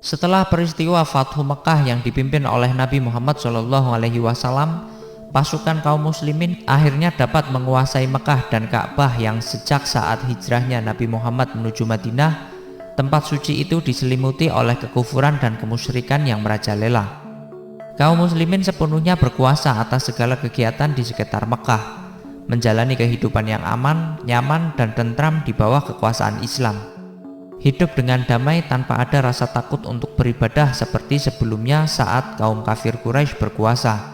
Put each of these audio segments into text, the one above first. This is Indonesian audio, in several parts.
Setelah peristiwa Fathu Mekah yang dipimpin oleh Nabi Muhammad SAW, pasukan kaum muslimin akhirnya dapat menguasai Mekah dan Ka'bah yang sejak saat hijrahnya Nabi Muhammad menuju Madinah, tempat suci itu diselimuti oleh kekufuran dan kemusyrikan yang merajalela. Kaum muslimin sepenuhnya berkuasa atas segala kegiatan di sekitar Mekah, menjalani kehidupan yang aman, nyaman, dan tentram di bawah kekuasaan Islam. Hidup dengan damai tanpa ada rasa takut untuk beribadah seperti sebelumnya saat kaum kafir Quraisy berkuasa.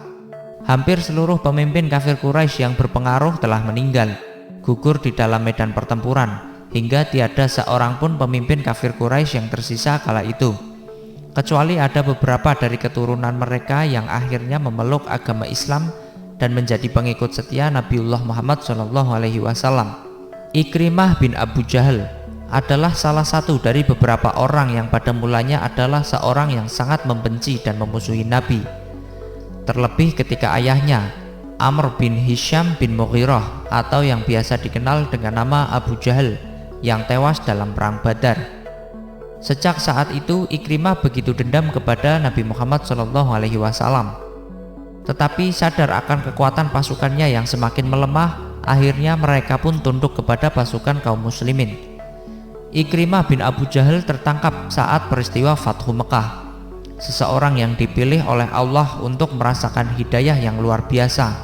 Hampir seluruh pemimpin kafir Quraisy yang berpengaruh telah meninggal, gugur di dalam medan pertempuran, hingga tiada seorang pun pemimpin kafir Quraisy yang tersisa kala itu, kecuali ada beberapa dari keturunan mereka yang akhirnya memeluk agama Islam dan menjadi pengikut setia Nabiullah Muhammad SAW. Ikrimah bin Abu Jahal adalah salah satu dari beberapa orang yang pada mulanya adalah seorang yang sangat membenci dan memusuhi Nabi. Terlebih ketika ayahnya, Amr bin Hisham bin Mughirah atau yang biasa dikenal dengan nama Abu Jahal, yang tewas dalam perang Badar. Sejak saat itu Ikrimah begitu dendam kepada Nabi Muhammad SAW. Tetapi sadar akan kekuatan pasukannya yang semakin melemah, akhirnya mereka pun tunduk kepada pasukan kaum muslimin. Ikrimah bin Abu Jahal tertangkap saat peristiwa Fathu Mekah, seseorang yang dipilih oleh Allah untuk merasakan hidayah yang luar biasa,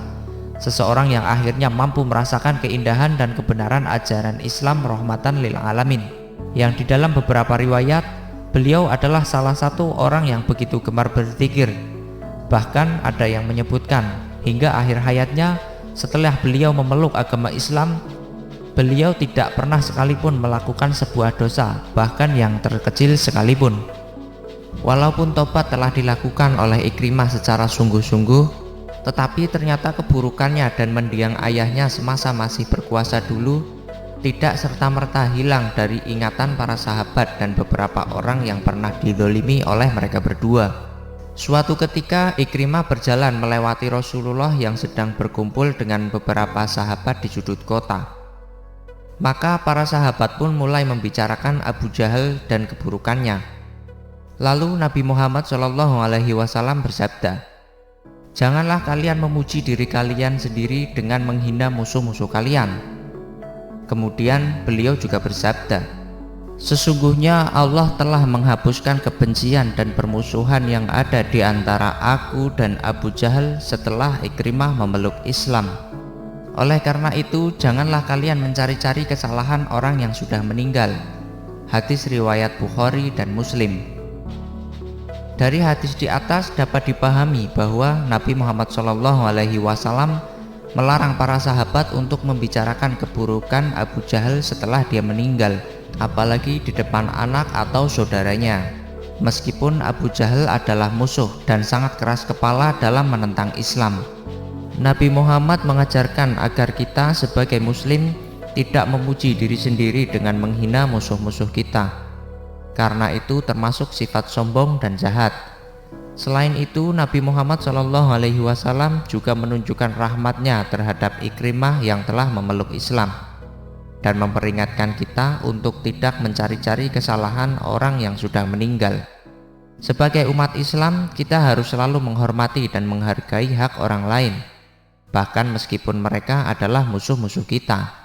seseorang yang akhirnya mampu merasakan keindahan dan kebenaran ajaran Islam rahmatan lil alamin, yang di dalam beberapa riwayat beliau adalah salah satu orang yang begitu gemar berzikir. Bahkan ada yang menyebutkan hingga akhir hayatnya setelah beliau memeluk agama Islam, beliau tidak pernah sekalipun melakukan sebuah dosa, bahkan yang terkecil sekalipun. Walaupun tobat telah dilakukan oleh Ikrimah secara sungguh-sungguh, tetapi ternyata keburukannya dan mendiang ayahnya semasa masih berkuasa dulu tidak serta-merta hilang dari ingatan para sahabat dan beberapa orang yang pernah dizalimi oleh mereka berdua. Suatu ketika Ikrimah berjalan melewati Rasulullah yang sedang berkumpul dengan beberapa sahabat di sudut kota. Maka para sahabat pun mulai membicarakan Abu Jahal dan keburukannya. Lalu Nabi Muhammad SAW bersabda, "Janganlah kalian memuji diri kalian sendiri dengan menghina musuh-musuh kalian." Kemudian beliau juga bersabda, "Sesungguhnya Allah telah menghapuskan kebencian dan permusuhan yang ada di antara aku dan Abu Jahal setelah Ikrimah memeluk Islam. Oleh karena itu, janganlah kalian mencari-cari kesalahan orang yang sudah meninggal." Hadis riwayat Bukhari dan Muslim. Dari hadis di atas dapat dipahami bahwa Nabi Muhammad SAW melarang para sahabat untuk membicarakan keburukan Abu Jahal setelah dia meninggal, apalagi di depan anak atau saudaranya. Meskipun Abu Jahal adalah musuh dan sangat keras kepala dalam menentang Islam, Nabi Muhammad mengajarkan agar kita sebagai muslim tidak memuji diri sendiri dengan menghina musuh-musuh kita, karena itu termasuk sifat sombong dan jahat. Selain itu, Nabi Muhammad SAW juga menunjukkan rahmatnya terhadap Ikrimah yang telah memeluk Islam, dan memperingatkan kita untuk tidak mencari-cari kesalahan orang yang sudah meninggal. Sebagai umat Islam, kita harus selalu menghormati dan menghargai hak orang lain, bahkan meskipun mereka adalah musuh-musuh kita.